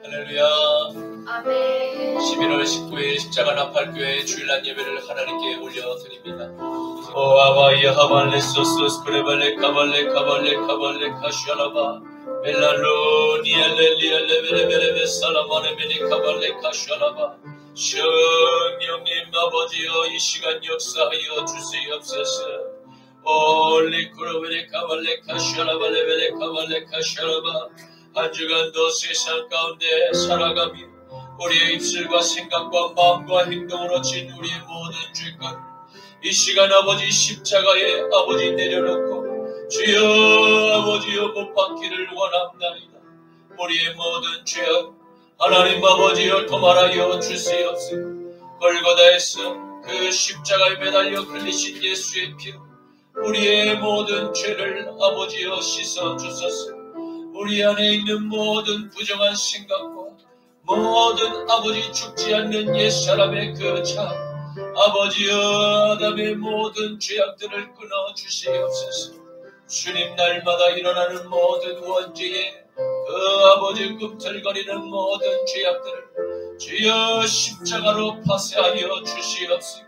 할렐루야. 아멘. 11월 19일 십자가 나팔교회 주일날 예배를 하나님께 올려드립니다. 오 아바이야 하발레소스 그레발레 카발레 카발레 카발레 카슈아라바 멜랄로 니엘렐리엘레베레베레베 살라마네베니 카발레 카슈아라바 성령님 아버지여 이 시간 역사하여 주시옵소서. 올리 쿠르베레 카발레 카슈아라발레베레 카발레 카슈아라바 한 주간도 세상 가운데 살아가며 우리의 입술과 생각과 마음과 행동으로 진 우리의 모든 죄악을 이 시간 아버지 십자가에 아버지 내려놓고 주여 아버지여 못 받기를 원합나이다. 우리의 모든 죄악 하나님 아버지여 도말하여 주시옵소서. 골고다에서 그 십자가에 매달려 흘리신 예수의 피로 우리의 모든 죄를 아버지여 씻어 주소서. 우리 안에 있는 모든 부정한 생각과 모든 아버지 죽지 않는 옛사람의 그 참 아버지여 아담의 모든 죄악들을 끊어주시옵소서. 주님 날마다 일어나는 모든 원죄에 그 아버지 꿈틀거리는 모든 죄악들을 주여 십자가로 파쇄하여 주시옵시고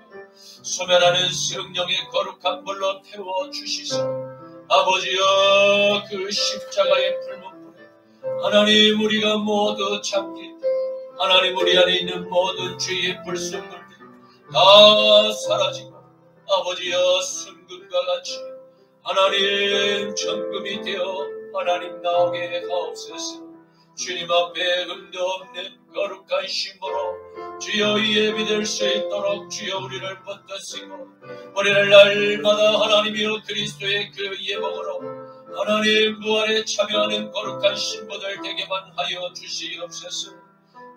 소멸하는 성령의 거룩한 불로 태워주시소. 아버지여 그 십자가의 풀문불에 하나님 우리가 모두 잠길 때 하나님 우리 안에 있는 모든 죄의 불순물들이 다 사라지고 아버지여 순금과 같이 하나님 천금이 되어 하나님 나오게 하옵소서. 주님 앞에 흠도 없는 거룩한 신부로 주여 예비될 수 있도록 주여 우리를 붙드시고 우리를 날마다 하나님이여 그리스도의 그 예복으로 하나님 부활에 참여하는 거룩한 신부들 되게만 하여 주시옵소서.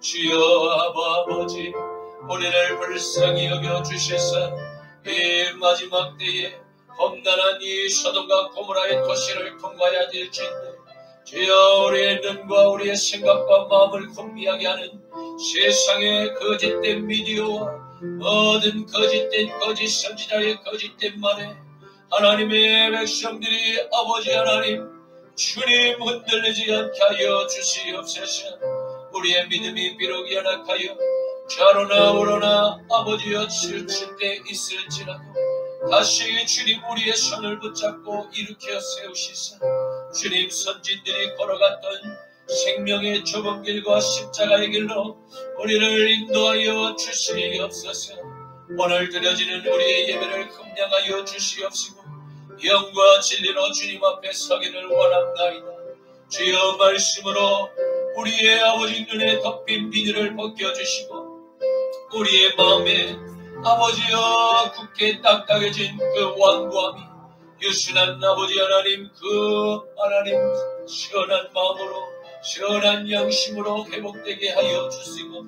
주여 아버지 우리를 불쌍히 여겨주셔서 이 마지막 때에 험난한 이 소돔과 고모라의 도시를 통과해야 될진데 주여 우리의 눈과 우리의 생각과 마음을 혼미하게 하는 세상의 거짓된 미디어와 모든 거짓된 거짓 선지자의 거짓된 말에 하나님의 백성들이 아버지 하나님 주님 흔들리지 않게 하여 주시옵소서. 우리의 믿음이 비록 연약하여 좌로나 우로나 아버지여 치우칠 때 있을지라도 다시 주님 우리의 손을 붙잡고 일으켜 세우시사 주님 선진들이 걸어갔던 생명의 좁은 길과 십자가의 길로 우리를 인도하여 주시옵소서. 오늘 드려지는 우리의 예배를 긍량하여 주시옵시고 영과 진리로 주님 앞에 서기를 원합나이다. 주여 말씀으로 우리의 아버지 눈에 덮인 비늘을 벗겨주시고 우리의 마음에 아버지여 굳게 딱딱해진 그 완고함이 유순한 아버지 하나님 그 하나님 시원한 마음으로 시원한 양심으로 회복되게 하여 주시고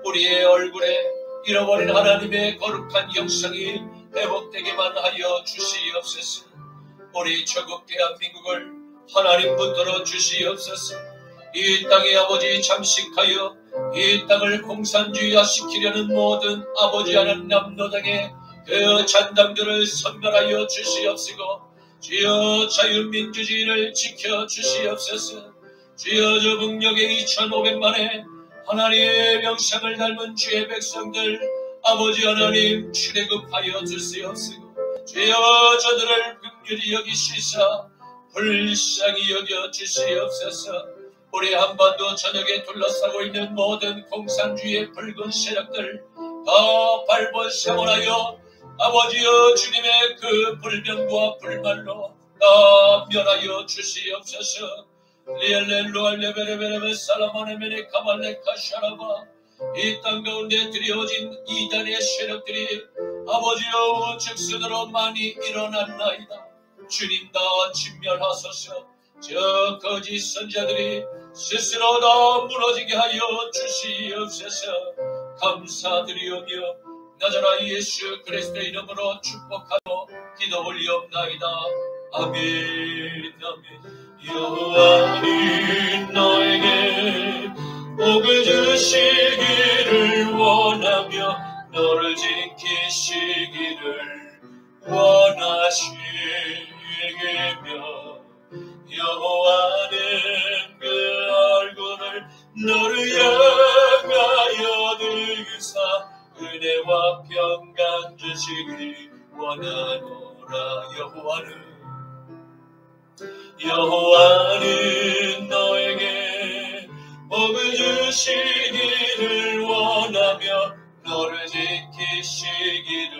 우리의 얼굴에 잃어버린 하나님의 거룩한 영성이 회복되게만 하여 주시옵소서. 우리 저국 대한민국을 하나님 붙들어 주시옵소서. 이 땅에 아버지 잠식하여 이 땅을 공산주의화 시키려는 모든 아버지 하나님 남노당의 그 잔당들을 선멸하여 주시옵시고 주여 자유민주주의를 지켜주시옵소서. 주여 저 북녘의 2500만의 하나님의 명상을 닮은 주의 백성들 아버지 하나님 출애굽하여 주시옵시고 주여 저들을 긍휼히 여기시사 불쌍히 여겨 주시옵소서. 우리 한반도 전역에 둘러싸고 있는 모든 공산주의의 붉은 세력들 다 발본세원하여 아버지여 주님의 그 불병과 불말로 다 멸하여 주시옵소서. 리엘렐로알레베레베레베 살라마네메네 카발레카샤라바 이 땅 가운데 들여진 이단의 세력들이 아버지여 우측순으로 많이 일어났나이다. 주님 다 진멸하소서. 저 거짓 선자들이 스스로 다 무너지게 하여 주시옵소서. 감사드리오며 나자라 예수 그리스도의 이름으로 축복하고 기도 올리옵나이다. 아멘 아멘. 여호와는 너에게 복을 주시기를 원하며 너를 지키시기를 원하시며 여호와는 그 얼굴을 너를 향하여 들으사 은혜와 평강 주시기 원하노라. 여호와는 너에게 복을 주시기를 원하며 너를 지키시기를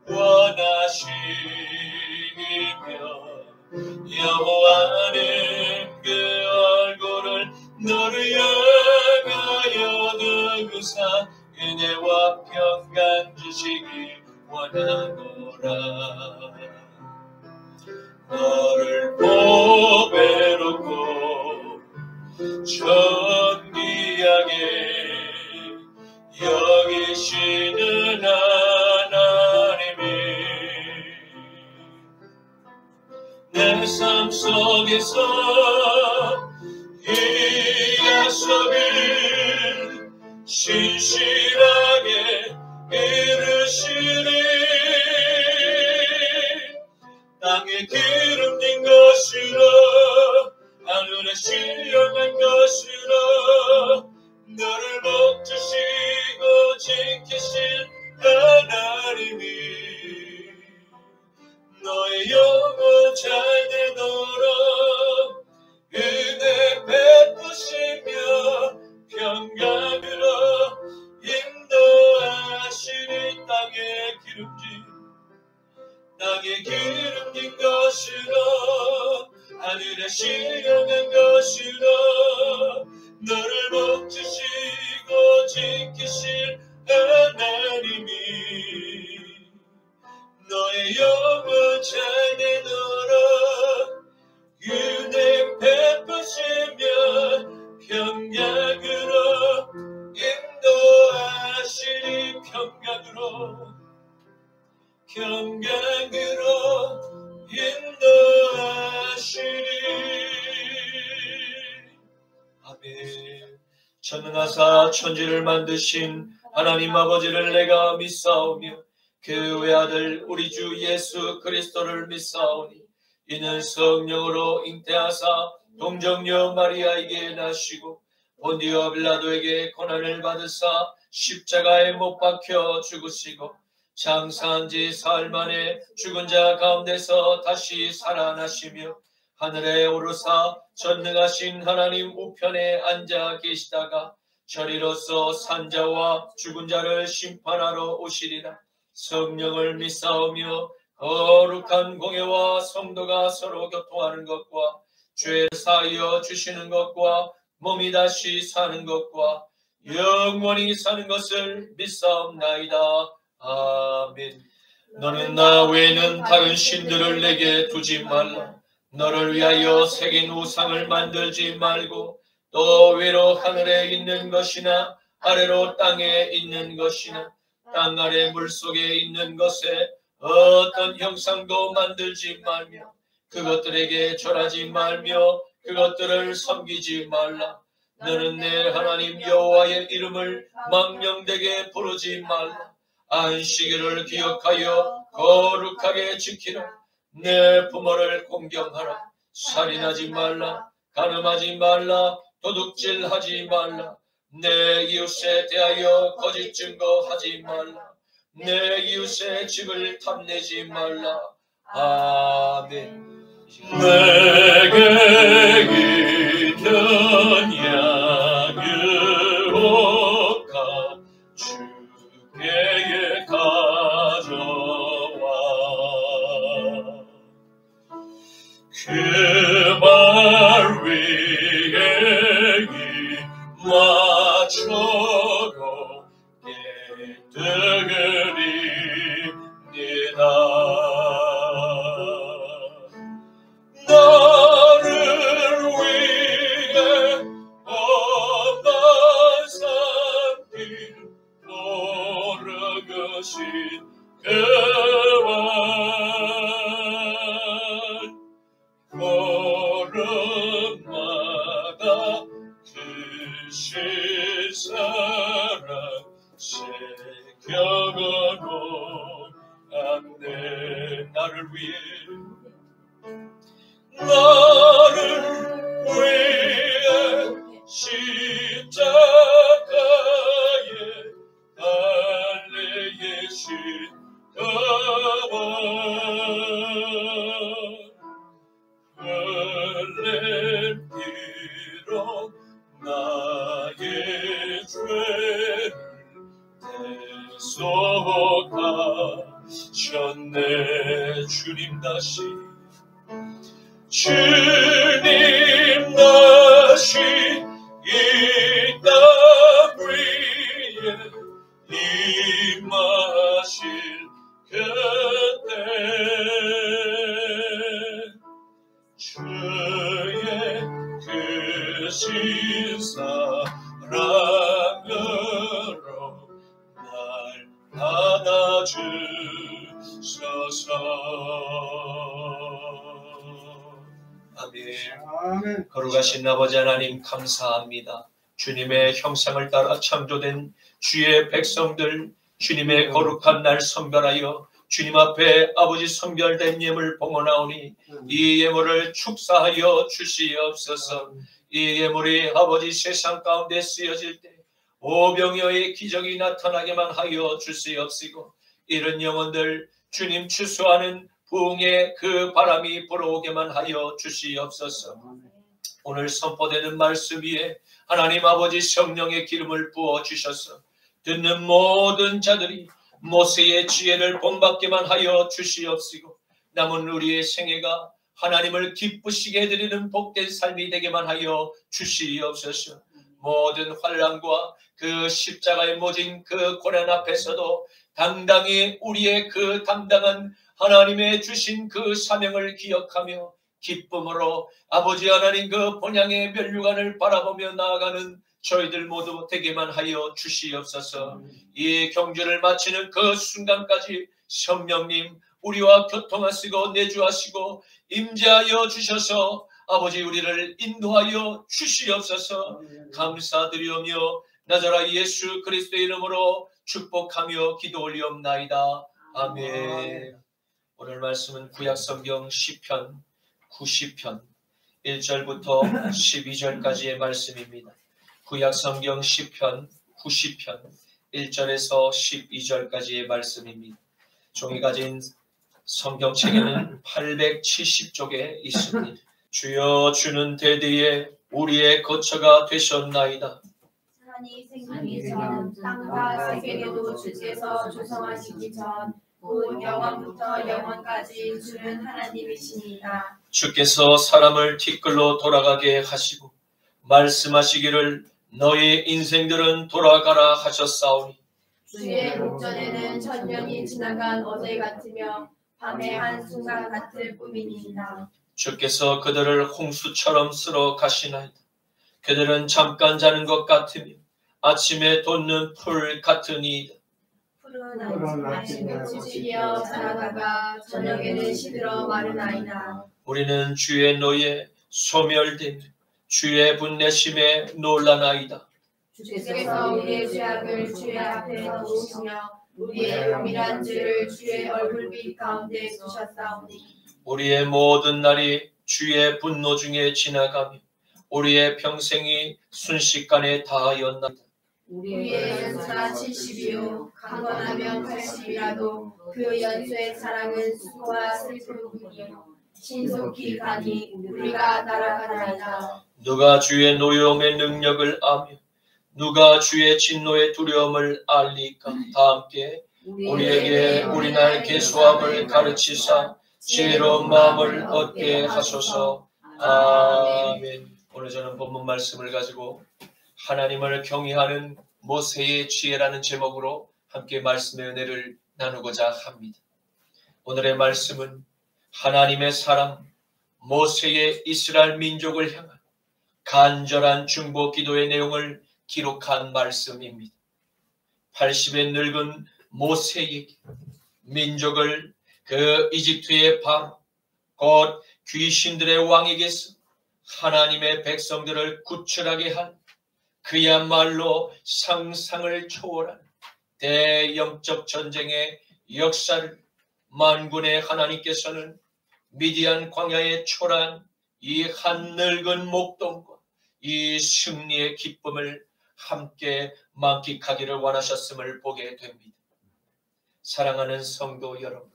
원하시며 여호와는 그 얼굴을 너를 향하여 들으사 은혜와 평강 주시기 원하노라. 너를 보배롭고 존귀하게 여기시는 하나님이 내 삶 속에서 이 약속을 신실하게 이루시리. 땅에 기름진 것이라 하늘에 신령한 것이라 너를 복주시고 지키신 하나님이 너의 영혼 잘 되도록 은혜 베푸시며 평강으로 인도하시니 땅에 기름진 것이라 하늘에 신령한 것이라 너를 복주시고 지키실 하나님이 너의 영혼 잘 되도록 은혜 베푸시며 평강으로 인도하시니 평강으로 인도하시니. 아멘. 전능하사 천지를 만드신 하나님 아버지를 내가 믿사오며 그 외아들 우리 주 예수 그리스도를 믿사오니 이는 성령으로 잉태하사 동정녀 마리아에게 나시고 본디오 빌라도에게 고난을 받으사 십자가에 못 박혀 죽으시고 장사한 지 사흘 만에 죽은 자 가운데서 다시 살아나시며 하늘에 오르사 전능하신 하나님 우편에 앉아 계시다가 저리로서 산자와 죽은 자를 심판하러 오시리라. 성령을 믿사오며 거룩한 공예와 성도가 서로 교통하는 것과 죄를 사하여 주시는 것과 몸이 다시 사는 것과 영원히 사는 것을 믿사옵나이다. 아멘. 너는 나 외에는 다른 신들을 내게 두지 말라. 너를 위하여 새긴 우상을 만들지 말고 또 위로 하늘에 있는 것이나 아래로 땅에 있는 것이나 땅 아래 물속에 있는 것에 어떤 형상도 만들지 말며 그것들에게 절하지 말며 그것들을 섬기지 말라. 너는 내 하나님 여호와의 이름을 망령되게 부르지 말라. 안식일을 기억하여 거룩하게 지키라. 내 부모를 공경하라. 살인하지 말라. 간음하지 말라. 도둑질하지 말라. 내 이웃에 대하여 거짓 증거하지 말라. 내 이웃의 집을 탐내지 말라. 아멘. 내게 있는 양을 얻가 주께 가져와. 그 말 위에 맞춰도 깨뜨리니다. 너를 위해 엄한 산길 걸어가신 그와 걸음마다 크신 사랑 새겨가고 안내. 나를 위해 나를 위해 되신 그와 흘린 피로 나의 죄를 대속하셨네. 주님 다시 이 땅 위에 임하실 그때 주의 크신 사랑으로 날 안아주소서. 아멘. 거룩하신 아버지 하나님 감사합니다. 주님의 형상을 따라 창조된 주의 백성들, 주님의 거룩한 날 선별하여 주님 앞에 아버지 선별된 예물 봉헌하오니 이 예물을 축사하여 주시옵소서. 이 예물이 아버지 세상 가운데 쓰여질 때 오병이어의 기적이 나타나게만 하여 주시옵시고, 이런 영혼들 주님 추수하는 부흥의 그 바람이 불어오게만 하여 주시옵소서. 오늘 선포되는 말씀 위에 하나님 아버지 성령의 기름을 부어주셔서 듣는 모든 자들이 모세의 지혜를 본받게만 하여 주시옵시고, 남은 우리의 생애가 하나님을 기쁘시게 해드리는 복된 삶이 되게만 하여 주시옵소서. 모든 환난과 그 십자가의 모진 그 고난 앞에서도 당당히 우리의 그 당당한 하나님의 주신 그 사명을 기억하며 기쁨으로 아버지 하나님 그 본향의 면류관을 바라보며 나아가는 저희들 모두 되게만 하여 주시옵소서. 이 경주를 마치는 그 순간까지 성령님 우리와 교통하시고 내주하시고 임재하여 주셔서 아버지 우리를 인도하여 주시옵소서. 감사드리오며 나자라 예수 그리스도의 이름으로 축복하며 기도 올리옵나이다. 아멘. 오늘 말씀은 구약성경 시편 90편 1절부터 12절까지의 말씀입니다. 구약성경 시편 90편 1절에서 12절까지의 말씀입니다. 종이 가진 성경책에는 870쪽에 있습니다. 주여 주는 대대에 우리의 거처가 되셨나이다. 산이 생기기 전 땅과 세계도 주께서 조성하시기 전 곧 영원부터 영원까지 주는 하나님이시니이다. 주께서 사람을 티끌로 돌아가게 하시고 말씀하시기를 너희 인생들은 돌아가라 하셨사오니 주의 목전에는 천년이 지나간 어제 같으며 밤의 한순간 같을 뿐이니이다. 주께서 그들을 홍수처럼 쓸어 가시나이다. 그들은 잠깐 자는 것 같으며 아침에 돋는 풀 같으니이다. 푸른 아침에 꽃이 피어 자라다가 저녁에는 시들어 마르나이다. 우리는 주의 노에 소멸되며 주의 분내심에 놀라나이다. 주께서 우리의 죄악을 주의 앞에 넣으시며 우리의 은밀한 죄를 주의 얼굴빛 가운데 두셨사오니 우리의 모든 날이 주의 분노 중에 지나가며 우리의 평생이 순식간에 다하였나이다. 우리의 연수가 70이요 강건하면 80이라도 그 연수의 사랑은 수고와 슬픔이요 신속히 가니 우리가 날아가나이다. 누가 주의 노여움의 능력을 아며 누가 주의 진노의 두려움을 알리까. 다 함께 우리에게 우리날 계수함을 가르치사 지혜로운 마음을 얻게 하소서. 아멘. 오늘 저는 본문 말씀을 가지고 하나님을 경외하는 모세의 지혜라는 제목으로 함께 말씀의 은혜를 나누고자 합니다. 오늘의 말씀은 하나님의 사람 모세의 이스라엘 민족을 향한 간절한 중보 기도의 내용을 기록한 말씀입니다. 80의 늙은 모세에게 민족을 그 이집트의 바로 곧 귀신들의 왕에게서 하나님의 백성들을 구출하게 한 그야말로 상상을 초월한 대영적 전쟁의 역사를 만군의 하나님께서는 미디안 광야에 초라한 이 한 늙은 목동과 이 승리의 기쁨을 함께 만끽하기를 원하셨음을 보게 됩니다. 사랑하는 성도 여러분,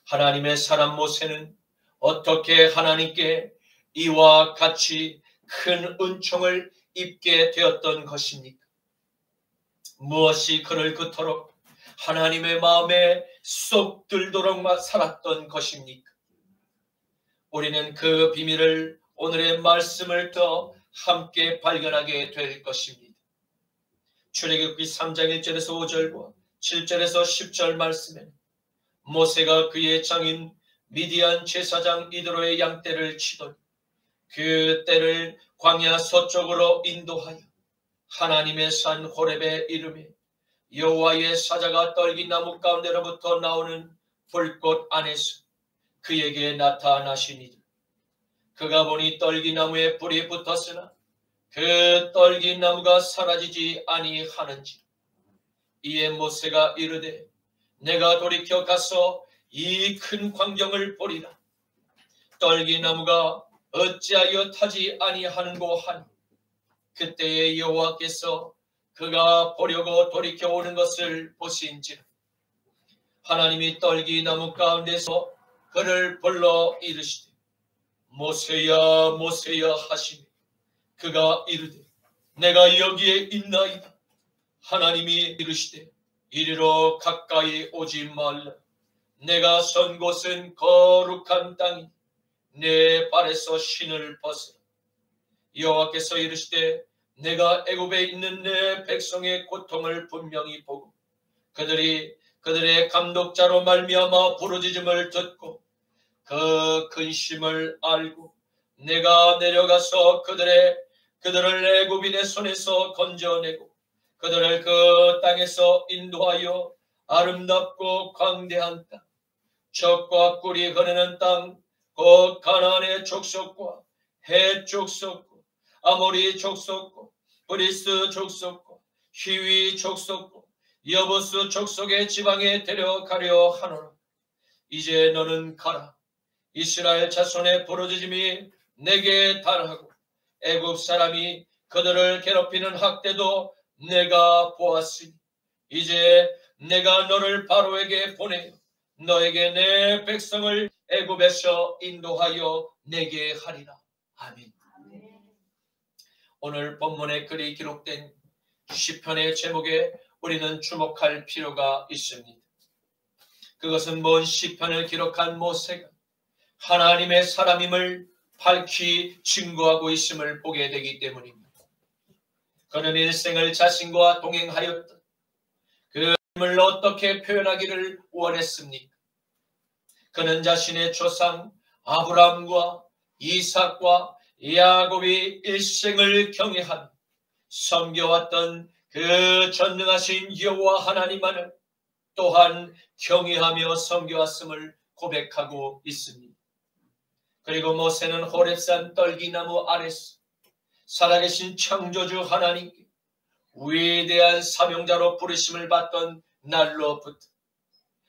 하나님의 사람 모세는 어떻게 하나님께 이와 같이 큰 은총을 입게 되었던 것입니까? 무엇이 그를 그토록 하나님의 마음에 쏙 들도록 살았던 것입니까? 우리는 그 비밀을 오늘의 말씀을 더 함께 발견하게 될 것입니다. 출애굽기 3장 1절에서 5절과 7절에서 10절 말씀에 모세가 그의 장인 미디안 제사장 이드로의 양떼를 치더니 그 떼를 광야 서쪽으로 인도하여 하나님의 산 호렙에 이르매 여호와의 사자가 떨기나무 가운데로부터 나오는 불꽃 안에서 그에게 나타나시니라. 그가 보니 떨기나무에 불이 붙었으나 그 떨기나무가 사라지지 아니하는지. 이에 모세가 이르되 내가 돌이켜 가서 이 큰 광경을 보리라. 떨기나무가 어찌하여 타지 아니하는고 하니 그때에 여호와께서 그가 보려고 돌이켜 오는 것을 보신지라. 하나님이 떨기나무 가운데서 그를 불러 이르시되 모세야 모세야 하시니 그가 이르되 내가 여기에 있나이다. 하나님이 이르시되 이리로 가까이 오지 말라. 내가 선 곳은 거룩한 땅이니 내 발에서 신을 벗으라. 여호와께서 이르시되 내가 애굽에 있는 내 백성의 고통을 분명히 보고 그들의 감독자로 말미암아 부르짖음을 듣고 그 근심을 알고 내가 내려가서 그들을 애굽인의 손에서 건져내고 그들을 그 땅에서 인도하여 아름답고 광대한 땅, 젖과 꿀이 흐르는 땅, 곧 가나안의 족속과 헷 족속과 아모리 족속과 브리스 족속과 히위 족속과 여부스 족속의 지방에 데려가려 하노라. 이제 너는 가라. 이스라엘 자손의 부르짖음이 내게 달하고 애굽 사람이 그들을 괴롭히는 학대도 내가 보았으니 이제 내가 너를 바로에게 보내어 너에게 내 백성을 애굽에서 인도하여 내게 하리라. 아멘. 오늘 본문의 글이 기록된 시편의 제목에 우리는 주목할 필요가 있습니다. 그것은 먼 시편을 기록한 모세가 하나님의 사람임을 밝히 증거하고 있음을 보게 되기 때문입니다. 그는 일생을 자신과 동행하였던 그 힘을 어떻게 표현하기를 원했습니까? 그는 자신의 조상 아브라함과 이삭과 야곱이 일생을 경외하며 섬겨왔던 그 전능하신 여호와 하나님만을 또한 경외하며 섬겨왔음을 고백하고 있습니다. 그리고 모세는 호렙산 떨기나무 아래서 살아계신 창조주 하나님께 위대한 사명자로 부르심을 받던 날로부터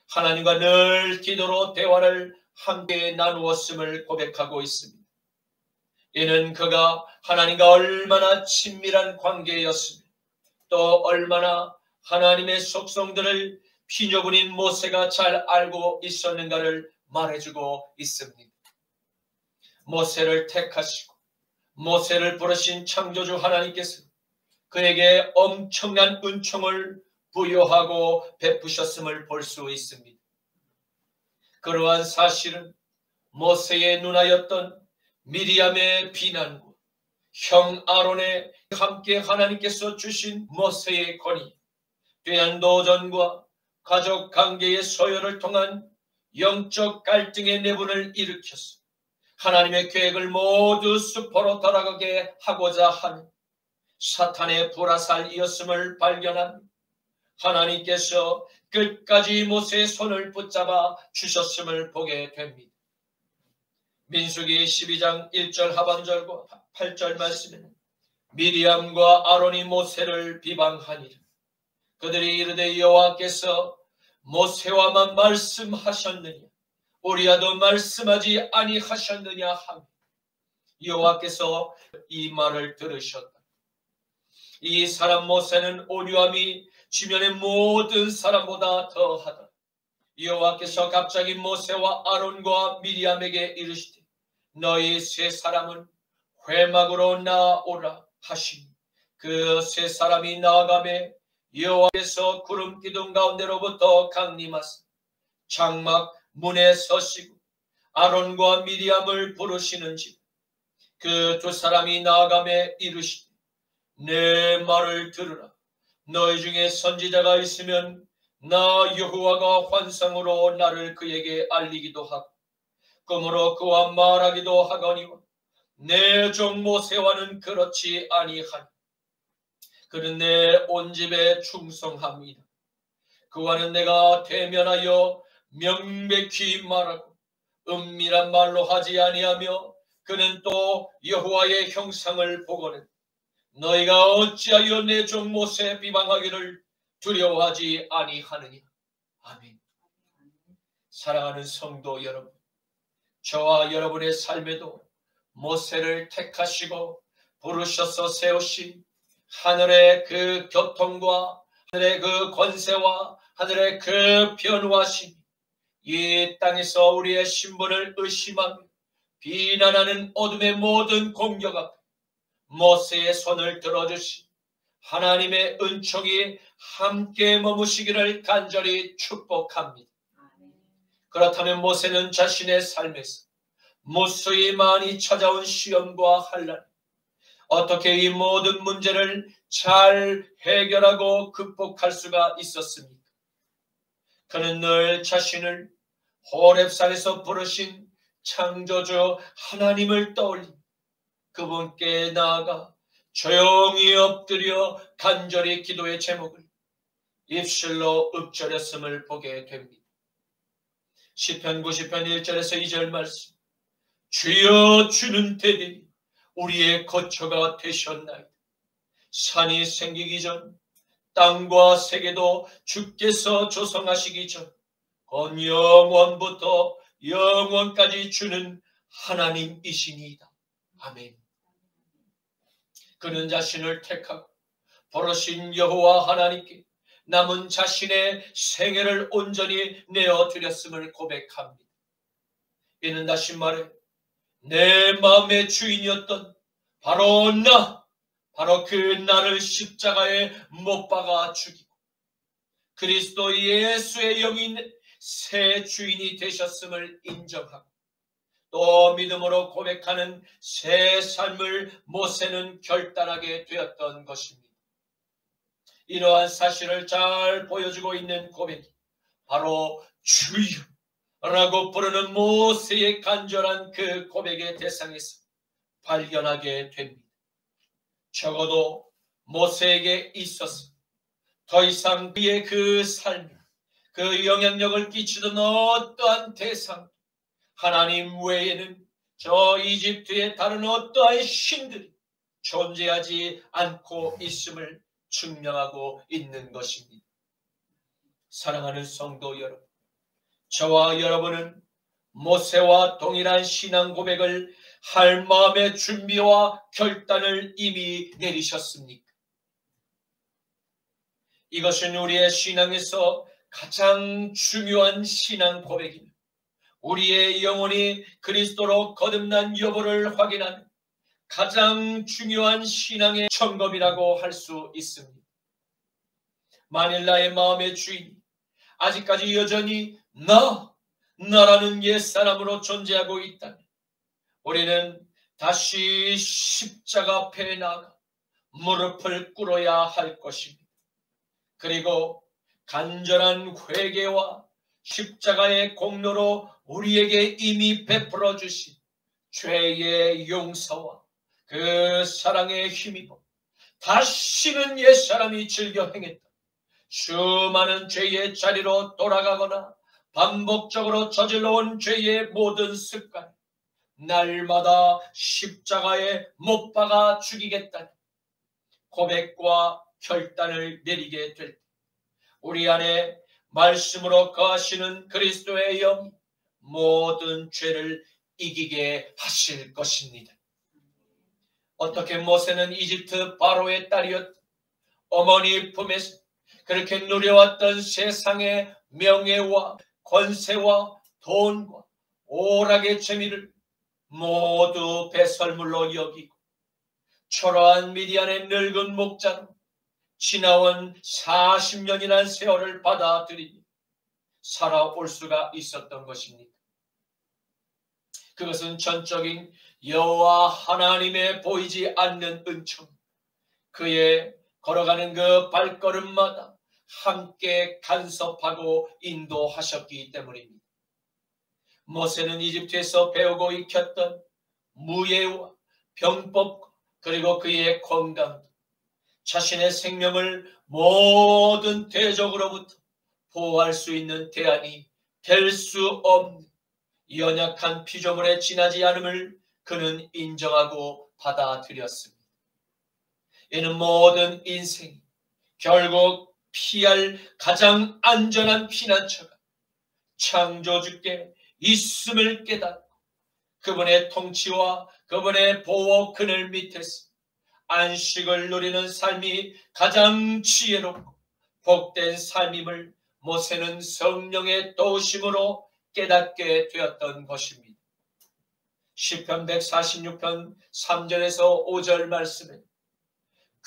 하나님과 늘 기도로 대화를 함께 나누었음을 고백하고 있습니다. 이는 그가 하나님과 얼마나 친밀한 관계였으며 또 얼마나 하나님의 속성들을 피녀분인 모세가 잘 알고 있었는가를 말해주고 있습니다. 모세를 택하시고 모세를 부르신 창조주 하나님께서 그에게 엄청난 은총을 부여하고 베푸셨음을 볼 수 있습니다. 그러한 사실은 모세의 누나였던 미리암의 비난과 형 아론의 함께 하나님께서 주신 모세의 권위, 꾀한 도전과 가족 관계의 소요를 통한 영적 갈등의 내분을 일으켜서 하나님의 계획을 모두 수포로 돌아가게 하고자 하는 사탄의 불화살이었음을 발견한 하나님께서 끝까지 모세의 손을 붙잡아 주셨음을 보게 됩니다. 민수기 12장 1절 하반절과 8절 말씀에는 미리암과 아론이 모세를 비방하니라. 그들이 이르되 여호와께서 모세와만 말씀하셨느냐 우리와도 말씀하지 아니하셨느냐 하며 여호와께서 이 말을 들으셨다. 이 사람 모세는 온유함이 주변의 모든 사람보다 더하다. 여호와께서 갑자기 모세와 아론과 미리암에게 이르시되 너희 세 사람은 회막으로 나아오라 하시니 그 세 사람이 나아가매 여호와께서 구름 기둥 가운데로부터 강림하사 장막 문에 서시고 아론과 미리암을 부르시는지 그 두 사람이 나아가매 이르시되 내 말을 들으라. 너희 중에 선지자가 있으면 나 여호와가 환상으로 나를 그에게 알리기도 하고 꿈으로 그와 말하기도 하거니와 내 종 모세와는 그렇지 아니하니 그는 내 온 집에 충성합니다. 그와는 내가 대면하여 명백히 말하고 은밀한 말로 하지 아니하며 그는 또 여호와의 형상을 보거든 너희가 어찌하여 내 종 모세 비방하기를 두려워하지 아니하느냐. 아멘. 사랑하는 성도 여러분, 저와 여러분의 삶에도 모세를 택하시고 부르셔서 세우신 하늘의 그 교통과 하늘의 그 권세와 하늘의 그 변화심이 이 땅에서 우리의 신분을 의심하며 비난하는 어둠의 모든 공격 앞에 모세의 손을 들어주신 하나님의 은총이 함께 머무시기를 간절히 축복합니다. 그렇다면 모세는 자신의 삶에서 무수히 많이 찾아온 시험과 환난, 어떻게 이 모든 문제를 잘 해결하고 극복할 수가 있었습니까? 그는 늘 자신을 호렙산에서 부르신 창조주 하나님을 떠올리며 그분께 나아가 조용히 엎드려 간절히 기도의 제목을 입술로 읊조렸음을 보게 됩니다. 시편 90편 1절에서 2절 말씀, 주여 주는 대대니 우리의 거처가 되셨나이다. 산이 생기기 전 땅과 세계도 주께서 조성하시기 전 영원부터 영원까지 주는 하나님이시니이다. 아멘. 그는 자신을 택하고 버러신 여호와 하나님께 남은 자신의 생애를 온전히 내어드렸음을 고백합니다. 이는 다시 말해 내 마음의 주인이었던 바로 그 나를 십자가에 못 박아 죽이고 그리스도 예수의 영이 새 주인이 되셨음을 인정하고 또 믿음으로 고백하는 새 삶을 모세는 결단하게 되었던 것입니다. 이러한 사실을 잘 보여주고 있는 고백이 바로 주여라고 부르는 모세의 간절한 그 고백의 대상에서 발견하게 됩니다. 적어도 모세에게 있어서 더 이상 그의 그 삶에 그 영향력을 끼치던 어떠한 대상, 하나님 외에는 저 이집트의 다른 어떠한 신들이 존재하지 않고 있음을 증명하고 있는 것입니다. 사랑하는 성도 여러분, 저와 여러분은 모세와 동일한 신앙 고백을 할 마음의 준비와 결단을 이미 내리셨습니까? 이것은 우리의 신앙에서 가장 중요한 신앙 고백입니다. 우리의 영혼이 그리스도로 거듭난 여부를 확인하는 가장 중요한 신앙의 점검이라고 할 수 있습니다. 만일 나의 마음의 주인이 아직까지 여전히 나라는 옛사람으로 존재하고 있다면 우리는 다시 십자가 앞에 나가 무릎을 꿇어야 할 것입니다. 그리고 간절한 회개와 십자가의 공로로 우리에게 이미 베풀어 주신 죄의 용서와 그 사랑에 힘입어 다시는 옛사람이 즐겨 행했던 수많은 죄의 자리로 돌아가거나 반복적으로 저질러온 죄의 모든 습관, 날마다 십자가에 못 박아 죽이겠다는 고백과 결단을 내리게 될 때 우리 안에 말씀으로 거하시는 그리스도의 영 모든 죄를 이기게 하실 것입니다. 어떻게 모세는 이집트 바로의 딸이었던 어머니 품에서 그렇게 누려왔던 세상의 명예와 권세와 돈과 오락의 재미를 모두 배설물로 여기고 초라한 미디안의 늙은 목자로 지나온 40년이라는 세월을 받아들이니 살아올 수가 있었던 것입니다. 그것은 전적인 여호와 하나님의 보이지 않는 은총, 그의 걸어가는 그 발걸음마다 함께 간섭하고 인도하셨기 때문입니다. 모세는 이집트에서 배우고 익혔던 무예와 병법 그리고 그의 건강, 자신의 생명을 모든 대적으로부터 보호할 수 있는 대안이 될 수 없는 연약한 피조물에 지나지 않음을 그는 인정하고 받아들였습니다. 이는 모든 인생이 결국 피할 가장 안전한 피난처가 창조주께 있음을 깨닫고 그분의 통치와 그분의 보호 그늘 밑에서 안식을 누리는 삶이 가장 지혜롭고 복된 삶임을 모세는 성령의 도우심으로 깨닫게 되었던 것입니다. 시편 146편 3절에서 5절 말씀에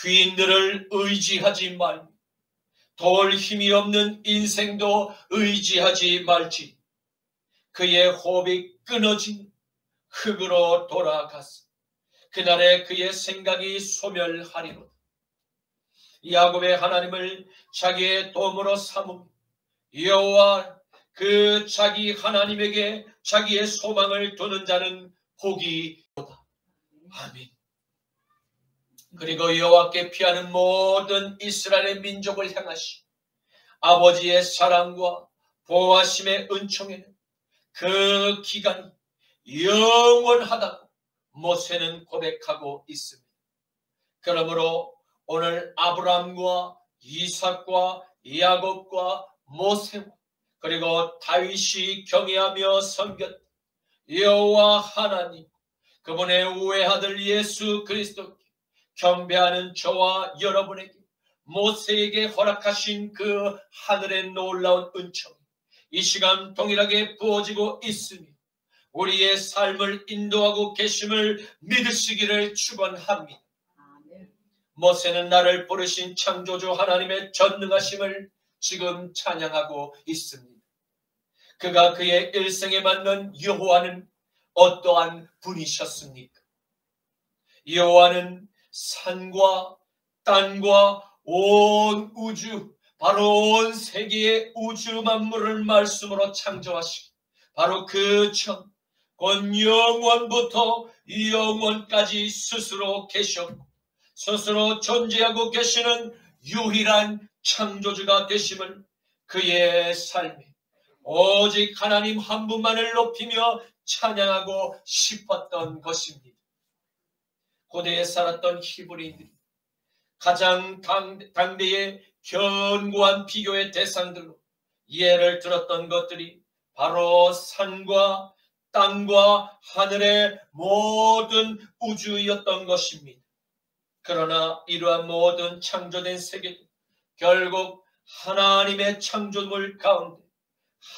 귀인들을 의지하지 말며 도울 힘이 없는 인생도 의지하지 말지. 그의 호흡이 끊어지니 흙으로 돌아가서 그날에 그의 생각이 소멸하리로다. 야곱의 하나님을 자기의 도움으로 삼으며 여호와 그 자기 하나님에게 자기의 소망을 두는 자는 복이 있도다. 아멘. 그리고 여호와께 피하는 모든 이스라엘의 민족을 향하시 아버지의 사랑과 보호하심의 은총에는 그 기간이 영원하다고 모세는 고백하고 있습니다. 그러므로 오늘 아브라함과 이삭과 야곱과 모세와 그리고 다윗이 경외하며 섬겼던 여호와 하나님, 그분의 외아들 예수 그리스도께 경배하는 저와 여러분에게 모세에게 허락하신 그 하늘의 놀라운 은총이 이 시간 동일하게 부어지고 있으며 우리의 삶을 인도하고 계심을 믿으시기를 축원합니다. 모세는 나를 부르신 창조주 하나님의 전능하심을 지금 찬양하고 있습니다. 그가 그의 일생에 맞는 여호와는 어떠한 분이셨습니까? 여호와는 산과 땅과 온 우주, 바로 온 세계의 우주 만물을 말씀으로 창조하시고 바로 그 전, 곧 영원부터 영원까지 스스로 계셨고 스스로 존재하고 계시는 유일한 창조주가 되심을 그의 삶에 오직 하나님 한 분만을 높이며 찬양하고 싶었던 것입니다. 고대에 살았던 히브리인들이 가장 당대의 견고한 비교의 대상들로 예를 들었던 것들이 바로 산과 땅과 하늘의 모든 우주였던 것입니다. 그러나 이러한 모든 창조된 세계도 결국 하나님의 창조물 가운데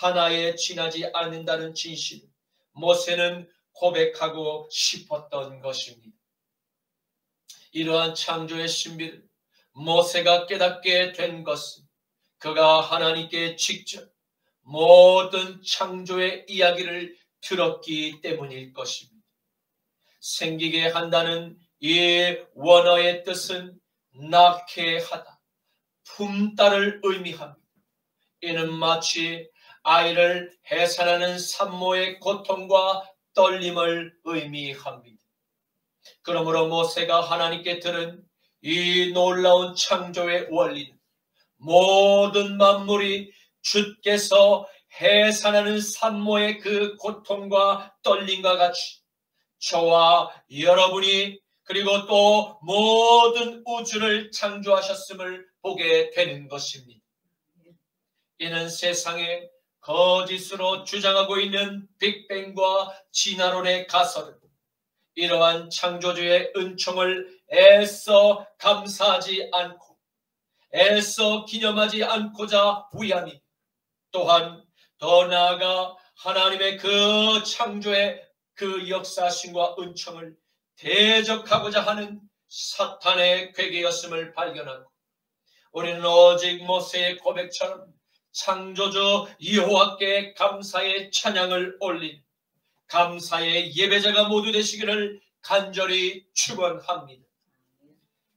하나에 지나지 않는다는 진실을 모세는 고백하고 싶었던 것입니다. 이러한 창조의 신비를 모세가 깨닫게 된 것은 그가 하나님께 직접 모든 창조의 이야기를 들었기 때문일 것입니다. 생기게 한다는 이 원어의 뜻은 낳게 하다, 품다를 의미합니다. 이는 마치 아이를 해산하는 산모의 고통과 떨림을 의미합니다. 그러므로 모세가 하나님께 들은 이 놀라운 창조의 원리는 모든 만물이 주께서 해산하는 산모의 그 고통과 떨림과 같이 저와 여러분이 그리고 또 모든 우주를 창조하셨음을 보게 되는 것입니다. 이는 세상에 거짓으로 주장하고 있는 빅뱅과 진화론의 가설은 이러한 창조주의 은총을 애써 감사하지 않고 애써 기념하지 않고자 위함이 또한 더 나아가 하나님의 그 창조의 그 역사심과 은총을 대적하고자 하는 사탄의 괴계였음을 발견하고, 우리는 오직 모세의 고백처럼 창조주 여호와께 감사의 찬양을 올린 감사의 예배자가 모두 되시기를 간절히 축원합니다.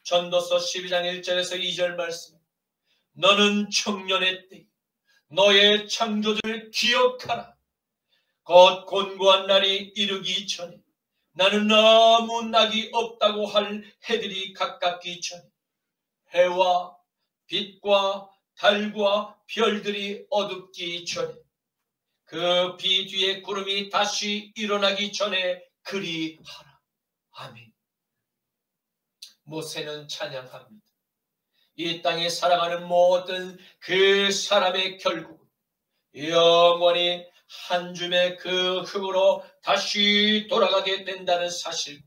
전도서 12장 1절에서 2절 말씀, 너는 청년의 때 너의 창조주를 기억하라. 곧 곤고한 날이 이르기 전에, 나는 아무 낙이 없다고 할 해들이 가깝기 전에, 해와 빛과 달과 별들이 어둡기 전에, 그 비 뒤에 구름이 다시 일어나기 전에 그리하라. 아멘. 모세는 찬양합니다. 이 땅에 살아가는 모든 그 사람의 결국은 영원히 한 줌의 그 흙으로 다시 돌아가게 된다는 사실,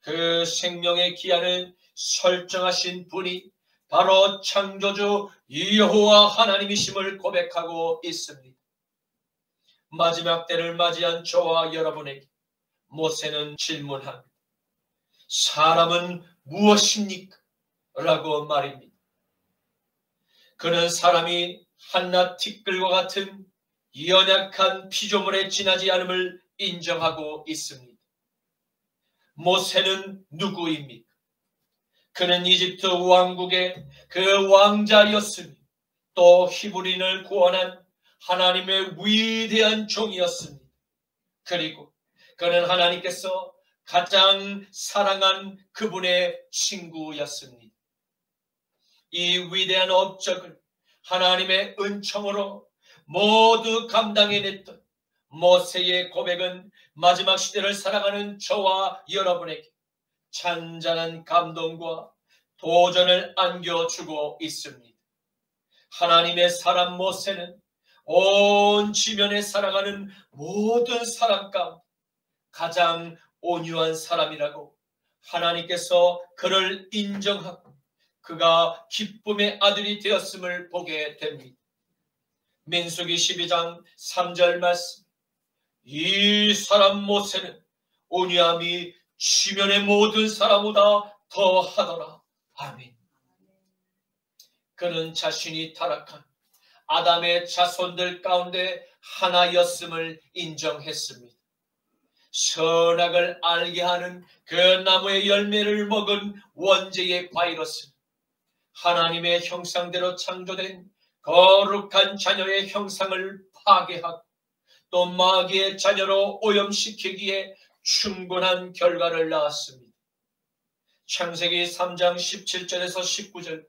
그 생명의 기한을 설정하신 분이 바로 창조주 여호와 하나님이심을 고백하고 있습니다. 마지막 때를 맞이한 저와 여러분에게 모세는 질문합니다. 사람은 무엇입니까? 라고 말입니다. 그는 사람이 한낱 티끌과 같은 연약한 피조물에 지나지 않음을 인정하고 있습니다. 모세는 누구입니까? 그는 이집트 왕국의 그 왕자였으며 또 히브리인을 구원한 하나님의 위대한 종이었습니다. 그리고 그는 하나님께서 가장 사랑한 그분의 친구였습니다. 이 위대한 업적을 하나님의 은총으로 모두 감당해냈던 모세의 고백은 마지막 시대를 살아가는 저와 여러분에게 잔잔한 감동과 도전을 안겨주고 있습니다. 하나님의 사람 모세는 온 지면에 살아가는 모든 사람 가운데 가장 온유한 사람이라고 하나님께서 그를 인정하고 그가 기쁨의 아들이 되었음을 보게 됩니다. 민수기 12장 3절 말씀, 이 사람 모세는 온유함이 지면의 모든 사람보다 더하더라. 아멘. 그는 자신이 타락한 아담의 자손들 가운데 하나였음을 인정했습니다. 선악을 알게 하는 그 나무의 열매를 먹은 원죄의 바이러스, 하나님의 형상대로 창조된 거룩한 자녀의 형상을 파괴하고 또 마귀의 자녀로 오염시키기에 충분한 결과를 낳았습니다. 창세기 3장 17절에서 19절,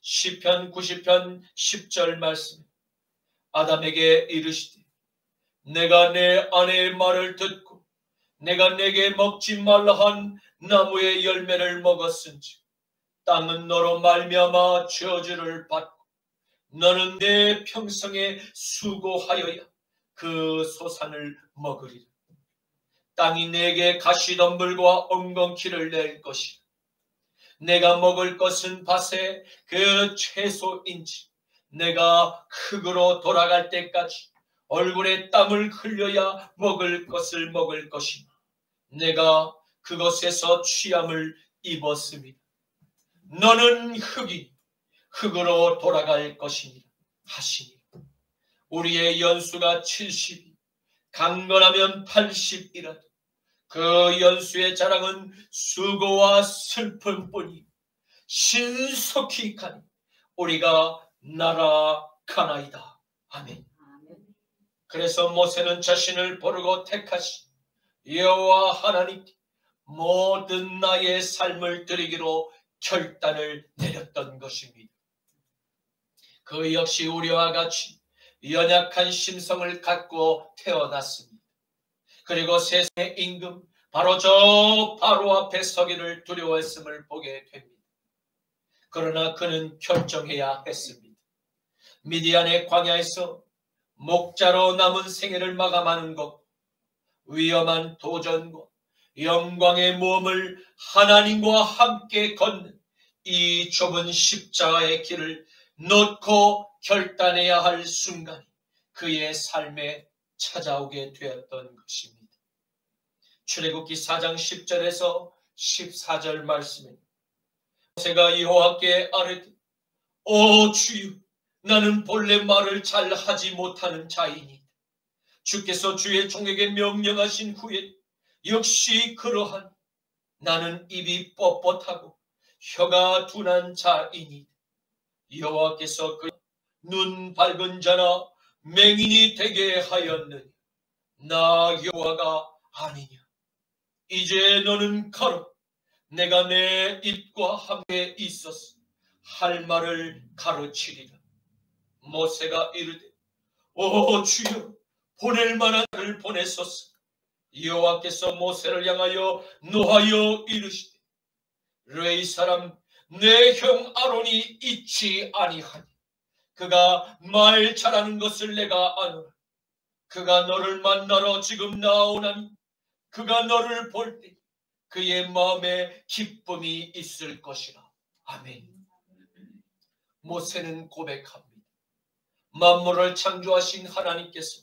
시편 90편 10절 말씀, 아담에게 이르시되 내가 내 아내의 말을 듣고 내가 내게 먹지 말라 한 나무의 열매를 먹었은지 땅은 너로 말미암아 저주를 받고 너는 내 평생에 수고하여야 그 소산을 먹으리라. 땅이 내게 가시덤불과 엉겅퀴를 낼 것이라. 내가 먹을 것은 밭의 그 채소인지 내가 흙으로 돌아갈 때까지 얼굴에 땀을 흘려야 먹을 것을 먹을 것이며 내가 그것에서 취함을 입었습니다. 너는 흙이 흙으로 돌아갈 것이니 하시니 우리의 연수가 70이 강건하면 80이라도 그 연수의 자랑은 수고와 슬픔뿐이 신속히 가니 우리가 날아가나이다. 아멘. 그래서 모세는 자신을 고르고 택하시 여호와 하나님께 모든 나의 삶을 드리기로 결단을 내렸던 것입니다. 그 역시 우리와 같이 연약한 심성을 갖고 태어났습니다. 그리고 세상의 임금 바로 저 바로 앞에 서기를 두려워했음을 보게 됩니다. 그러나 그는 결정해야 했습니다. 미디안의 광야에서 목자로 남은 생애를 마감하는 것, 위험한 도전과 영광의 모험을 하나님과 함께 걷는 이 좁은 십자가의 길을 놓고 결단해야 할 순간이 그의 삶에 찾아오게 되었던 것입니다. 출애굽기 4장 10절에서 14절 말씀에 모세가 여호와께 아뢰되 오 주여 나는 본래 말을 잘 하지 못하는 자이니 주께서 주의 종에게 명령하신 후에 역시 그러한 나는 입이 뻣뻣하고 혀가 둔한 자이니 여호와께서 그 눈 밝은 자나 맹인이 되게 하였느니 나 여호와가 아니냐. 이제 너는 가라. 내가 내 입과 함께 있어서 할 말을 가르치리라. 모세가 이르되 오 주여 보낼 만한 자를 보내소서. 여호와께서 모세를 향하여 노하여 이르시되 레위 사람 내 형 아론이 있지 아니하니 그가 말 잘하는 것을 내가 아노라. 그가 너를 만나러 지금 나오나니 그가 너를 볼 때 그의 마음에 기쁨이 있을 것이라. 아멘. 모세는 고백합니다. 만물을 창조하신 하나님께서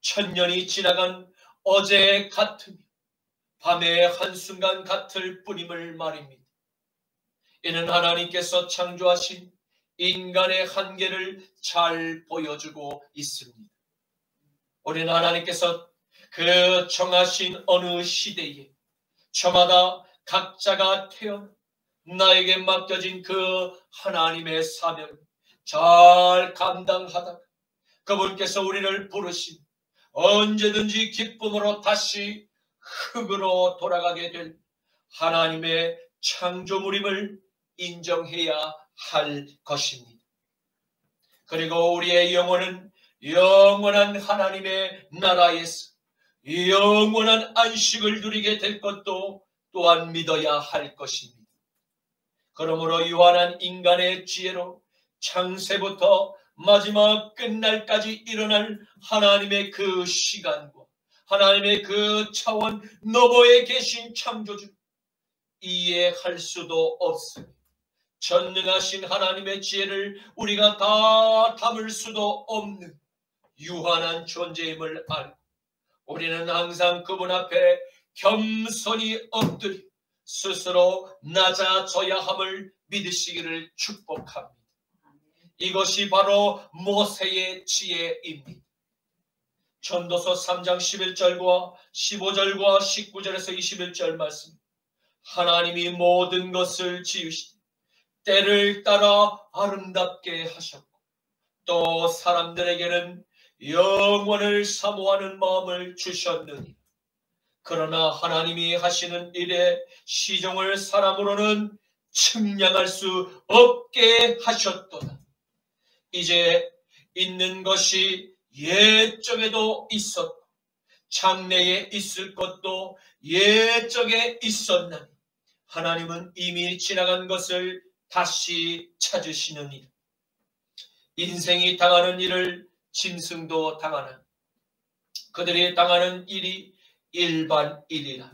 천년이 지나간 어제 같으며 밤의 한순간 같을 뿐임을 말입니다. 이는 하나님께서 창조하신 인간의 한계를 잘 보여주고 있습니다. 우리는 하나님께서 그 정하신 어느 시대에 저마다 각자가 태어나 나에게 맡겨진 그 하나님의 사명을 잘 감당하다가 그분께서 우리를 부르신 언제든지 기쁨으로 다시 흙으로 돌아가게 될 하나님의 창조물임을 인정해야 할 것입니다. 그리고 우리의 영혼은 영원한 하나님의 나라에서 영원한 안식을 누리게 될 것도 또한 믿어야 할 것입니다. 그러므로 유한한 인간의 지혜로 창세부터 마지막 끝날까지 일어날 하나님의 그 시간과 하나님의 그 차원 너머에 계신 창조주 이해할 수도 없으니 전능하신 하나님의 지혜를 우리가 다 담을 수도 없는 유한한 존재임을 알고 우리는 항상 그분 앞에 겸손히 엎드려 스스로 낮아져야 함을 믿으시기를 축복합니다. 이것이 바로 모세의 지혜입니다. 전도서 3장 11절과 15절과 19절에서 21절 말씀. 하나님이 모든 것을 지으시되 때를 따라 아름답게 하셨고 또 사람들에게는 영원을 사모하는 마음을 주셨느니 그러나 하나님이 하시는 일에 시종을 사람으로는 측량할 수 없게 하셨도다. 이제 있는 것이 옛적에도 있었고 장래에 있을 것도 옛적에 있었나니 하나님은 이미 지나간 것을 다시 찾으시느니라. 인생이 당하는 일을 짐승도 당하나 그들이 당하는 일이 일반 일이라.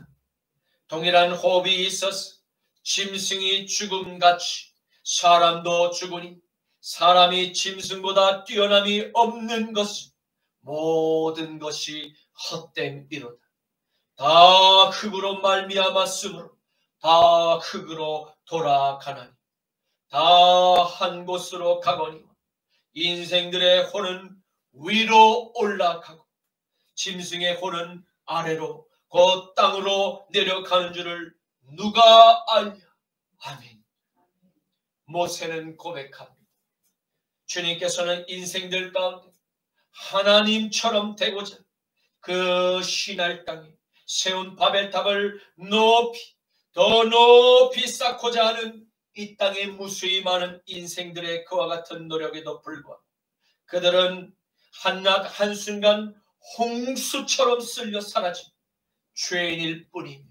동일한 호흡이 있어서 짐승이 죽음같이 사람도 죽으니 사람이 짐승보다 뛰어남이 없는 것은 모든 것이 헛됨이로다. 다 흙으로 말미암았으므로 다 흙으로 돌아가나니 다 한 곳으로 가거니 인생들의 혼은 위로 올라가고 짐승의 혼은 아래로 곧 땅으로 내려가는 줄을 누가 알랴. 아멘. 모세는 고백합니다. 주님께서는 인생들 가운데 하나님처럼 되고자 그 신할 땅에 세운 바벨탑을 더 높이 쌓고자 하는 이 땅에 무수히 많은 인생들의 그와 같은 노력에도 불구하고 그들은 한순간 홍수처럼 쓸려 사라진 죄인일 뿐이며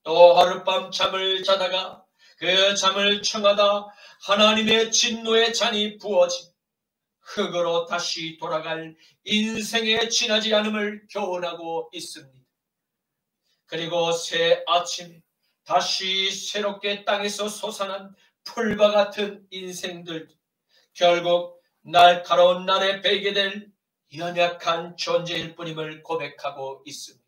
또 하룻밤 잠을 자다가 그 잠을 청하다 하나님의 진노의 잔이 부어진 흙으로 다시 돌아갈 인생에 지나지 않음을 교훈하고 있습니다. 그리고 새 아침에 다시 새롭게 땅에서 솟아난 풀과 같은 인생들 결국 날카로운 날에 베게 될 연약한 존재일 뿐임을 고백하고 있습니다.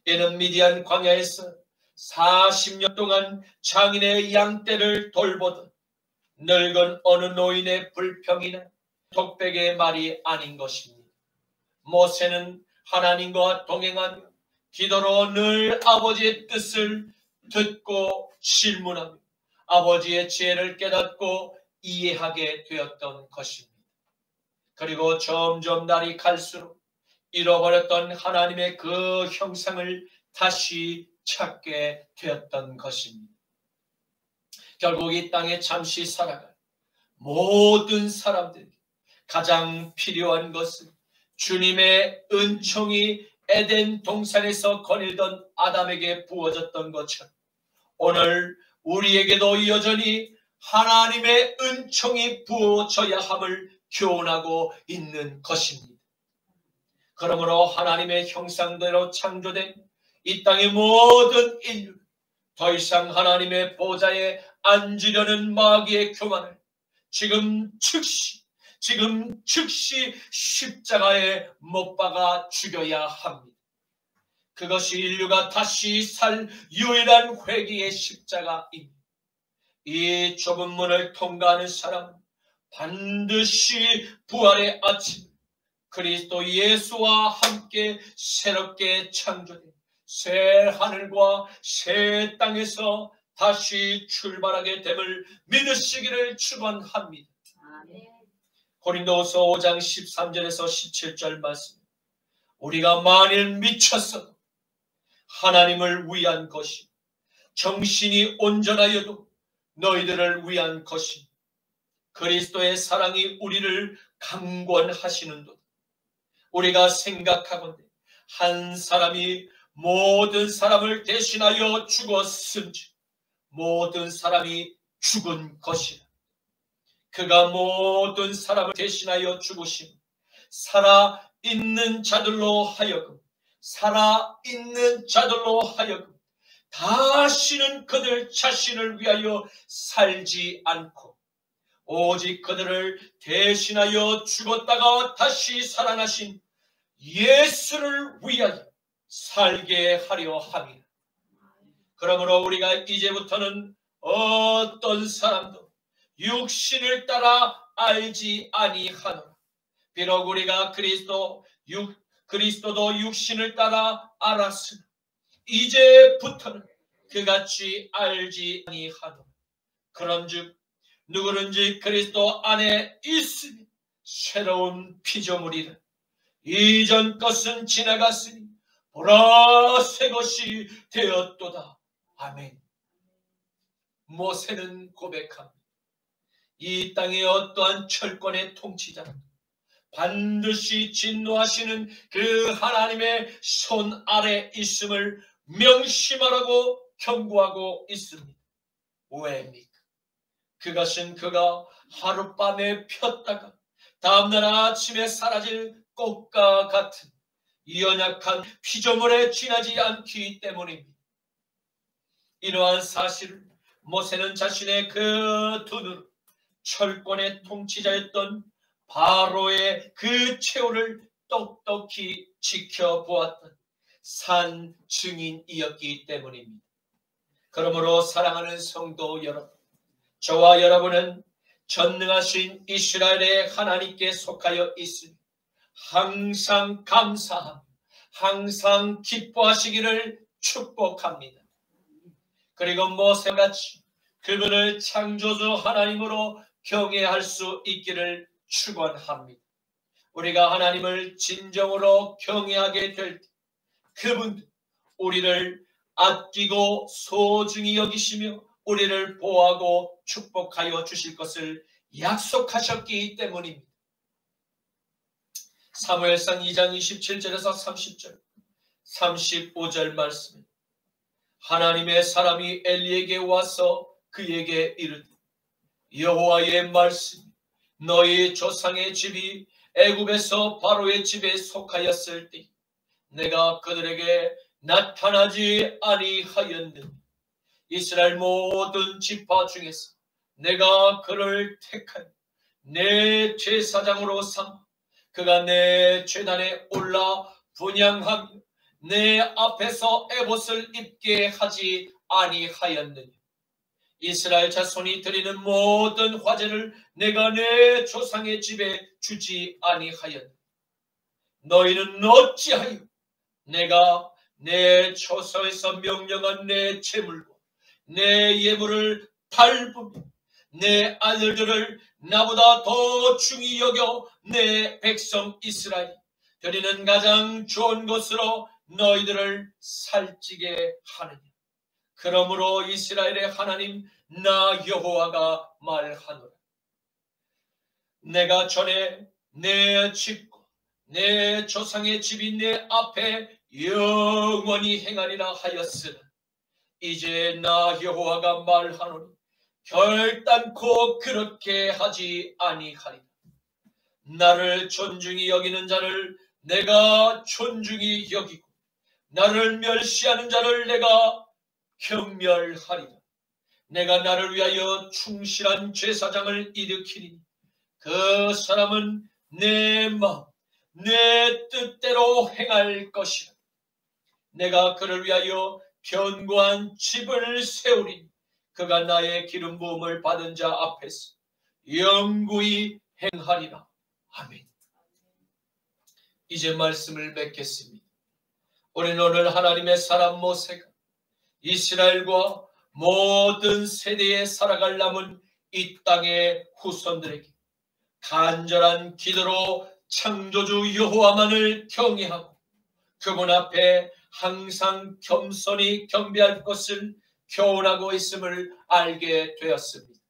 이는 미디안 광야에서 40년 동안 장인의 양떼를 돌보던 늙은 어느 노인의 불평이나 독백의 말이 아닌 것입니다. 모세는 하나님과 동행하며 기도로 늘 아버지의 뜻을 듣고 질문하며 아버지의 지혜를 깨닫고 이해하게 되었던 것입니다. 그리고 점점 날이 갈수록 잃어버렸던 하나님의 그 형상을 다시 찾게 되었던 것입니다. 결국 이 땅에 잠시 살아갈 모든 사람들에게 가장 필요한 것은 주님의 은총이 에덴 동산에서 거닐던 아담에게 부어졌던 것처럼 오늘 우리에게도 여전히 하나님의 은총이 부어져야 함을 교훈하고 있는 것입니다. 그러므로 하나님의 형상대로 창조된 이 땅의 모든 인류, 더 이상 하나님의 보좌에 앉으려는 마귀의 교만을 지금 즉시 십자가에 못 박아 죽여야 합니다. 그것이 인류가 다시 살 유일한 회개의 십자가입니다. 이 좁은 문을 통과하는 사람은 반드시 부활의 아침 그리스도 예수와 함께 새롭게 창조된 새 하늘과 새 땅에서 다시 출발하게 됨을 믿으시기를 축원합니다. 고린도후서 5장 13절에서 17절 말씀, 우리가 만일 미쳤어도 하나님을 위한 것이 정신이 온전하여도 너희들을 위한 것이 그리스도의 사랑이 우리를 강권하시는도다. 우리가 생각하건대 한 사람이 모든 사람을 대신하여 죽었은지 모든 사람이 죽은 것이라. 그가 모든 사람을 대신하여 죽으심 살아있는 자들로 하여금 다시는 그들 자신을 위하여 살지 않고 오직 그들을 대신하여 죽었다가 다시 살아나신 예수를 위하여 살게 하려 함이라. 그러므로 우리가 이제부터는 어떤 사람도 육신을 따라 알지 아니하노라. 비록 우리가 그리스도도 육신을 따라 알았으나 이제부터는 그같이 알지 아니하노라. 그런즉 누구든지 그리스도 안에 있으니 새로운 피조물이라. 이전 것은 지나갔으니 보라 새 것이 되었도다. 아멘. 모세는 고백합니다. 이 땅의 어떠한 철권의 통치자는 반드시 진노하시는 그 하나님의 손 아래 있음을 명심하라고 경고하고 있습니다. 왜입니까? 그것은 그가 하룻밤에 폈다가 다음날 아침에 사라질 꽃과 같은 연약한 피조물에 지나지 않기 때문입니다. 이러한 사실을 모세는 자신의 그 두 눈으로 철권의 통치자였던 바로의 그 최후를 똑똑히 지켜보았던 산 증인이었기 때문입니다. 그러므로 사랑하는 성도 여러분, 저와 여러분은 전능하신 이스라엘의 하나님께 속하여 있으니 항상 감사하며 항상 기뻐하시기를 축복합니다. 그리고 모세같이 그분을 창조주 하나님으로 경외할 수 있기를 축원합니다. 우리가 하나님을 진정으로 경외하게 될 때 그분 우리를 아끼고 소중히 여기시며 우리를 보호하고 축복하여 주실 것을 약속하셨기 때문입니다. 사무엘상 2장 27절에서 30절 35절 말씀, 하나님의 사람이 엘리에게 와서 그에게 이르되 여호와의 말씀이 너희 조상의 집이 애굽에서 바로의 집에 속하였을 때 내가 그들에게 나타나지 아니하였느니 이스라엘 모든 지파 중에서 내가 그를 택하여 내 제사장으로 삼아 그가 내 제단에 올라 분향하며 내 앞에서 에봇을 입게 하지 아니하였느냐. 이스라엘 자손이 드리는 모든 화제를 내가 내 조상의 집에 주지 아니하였느냐. 너희는 어찌하여 내가 내 처소에서 명령한 내 제물과 내 예물을 밟으며 내 아들들을 나보다 더 중히 여겨 내 백성 이스라엘 드리는 가장 좋은 것으로 너희들을 살찌게 하느냐. 그러므로 이스라엘의 하나님 나 여호와가 말하노라. 내가 전에 내 집과 내 조상의 집이 내 앞에 영원히 행하리라 하였으나 이제 나 여호와가 말하노니 결단코 그렇게 하지 아니하리라. 나를 존중히 여기는 자를 내가 존중히 여기고 나를 멸시하는 자를 내가 경멸하리라. 내가 나를 위하여 충실한 제사장을 일으키니 그 사람은 내 마음 내 뜻대로 행할 것이라. 내가 그를 위하여 견고한 집을 세우리니 그가 나의 기름 부음을 받은 자 앞에서 영구히 행하리라. 아멘. 이제 말씀을 맺겠습니다. 우리는 오늘 하나님의 사람 모세가 이스라엘과 모든 세대에 살아갈 남은 이 땅의 후손들에게 간절한 기도로 창조주 여호와만을 경외하고 그분 앞에 항상 겸손히 경배할 것을 교훈하고 있음을 알게 되었습니다.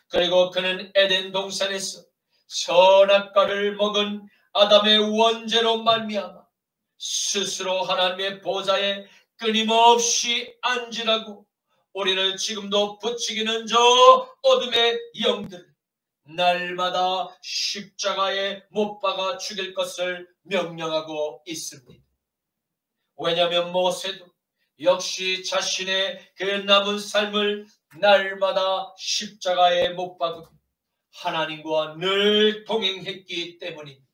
그리고 그는 에덴 동산에서 선악과를 먹은 아담의 원죄로 말미암아 스스로 하나님의 보좌에 끊임없이 앉으라고 우리를 지금도 부추기는 저 어둠의 영들을 날마다 십자가에 못 박아 죽일 것을 명령하고 있습니다. 왜냐하면 모세도 역시 자신의 그 남은 삶을 날마다 십자가에 못 박으며 하나님과 늘 동행했기 때문입니다.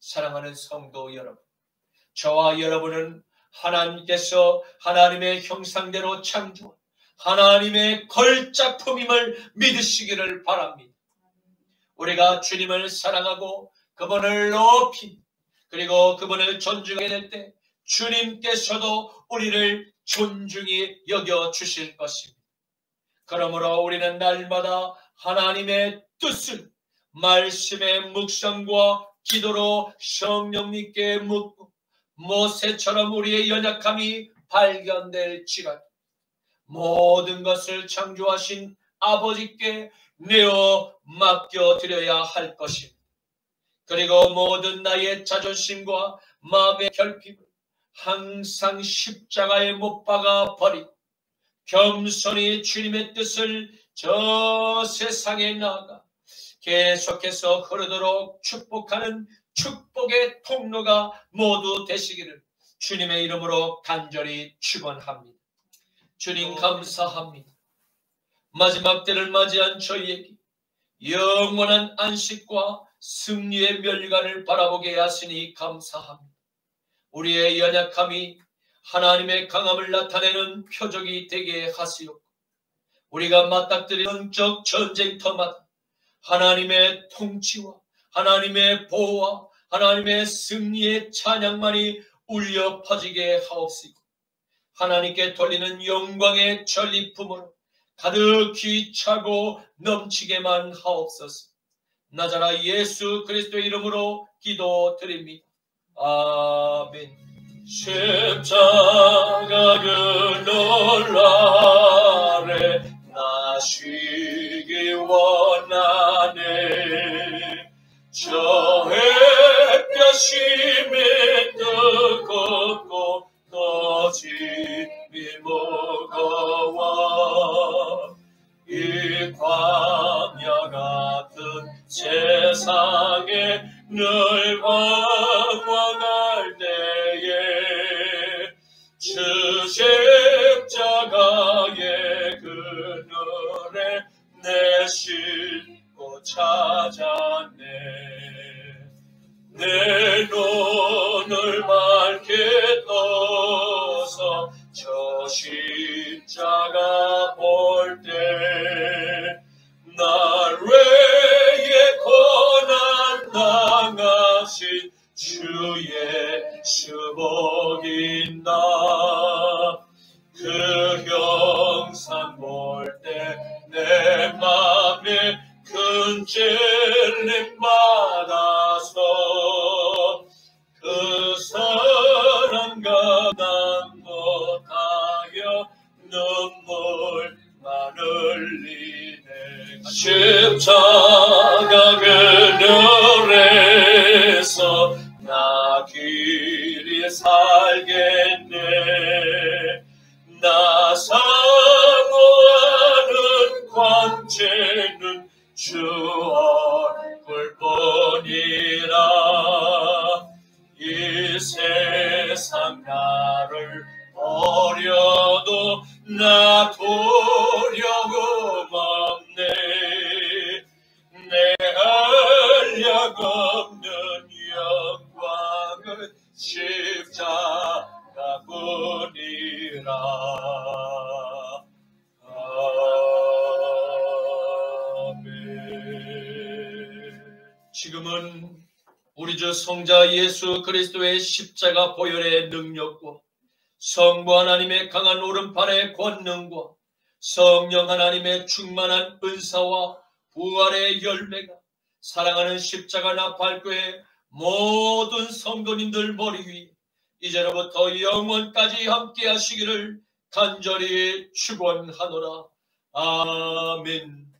사랑하는 성도 여러분, 저와 여러분은 하나님께서 하나님의 형상대로 창조한 하나님의 걸작품임을 믿으시기를 바랍니다. 우리가 주님을 사랑하고 그분을 높이 그리고 그분을 존중하게 될 때 주님께서도 우리를 존중히 여겨주실 것입니다. 그러므로 우리는 날마다 하나님의 뜻을 말씀의 묵상과 기도로 성령님께 묻고 모세처럼 우리의 연약함이 발견될지라도 모든 것을 창조하신 아버지께 내어 맡겨드려야 할 것입니다. 그리고 모든 나의 자존심과 마음의 결핍을 항상 십자가에 못 박아 버리고 겸손히 주님의 뜻을 저 세상에 나아가 계속해서 흐르도록 축복하는 축복의 통로가 모두 되시기를 주님의 이름으로 간절히 축원합니다. 주님 감사합니다. 마지막 때를 맞이한 저희에게 영원한 안식과 승리의 멸관을 바라보게 하시니 감사합니다. 우리의 연약함이 하나님의 강함을 나타내는 표적이 되게 하시옵고 우리가 맞닥뜨리는 영적 전쟁터마다 하나님의 통치와 하나님의 보호와 하나님의 승리의 찬양만이 울려 퍼지게 하옵시고 하나님께 돌리는 영광의 전리품으로 가득히 차고 넘치게만 하옵소서. 나자라 예수 그리스도의 이름으로 기도드립니다. 아멘. 십자가 그늘 아래 나 쉬기 원하네. 저 햇볕이 뜨겁고 거짐이 무거워 이 광야 같은 세상에 늘 방황할 때에 주 십자가의 그늘에 내 싣고 찾았네. 하신 주의 주복이나 그 형상 볼 때 내 맘에 큰 찔림 받아서 그 사랑과 난 못하여 눈물만 흘리네. 십자가 그늘에서 나 길이 살겠네. 나 사모하는 관제는 주 얼굴뿐이라. 이 세상 나를 버려도 나 두려움 없네. 내 한량 없는 영광은 십자가뿐이라. 지금은 우리 주 성자 예수 그리스도의 십자가 보혈의 능력과 성부 하나님의 강한 오른팔의 권능과 성령 하나님의 충만한 은사와 부활의 열매가 사랑하는 십자가 나팔교회 모든 성도님들 머리 위에 이제로부터 영원까지 함께 하시기를 간절히 축원하노라. 아멘.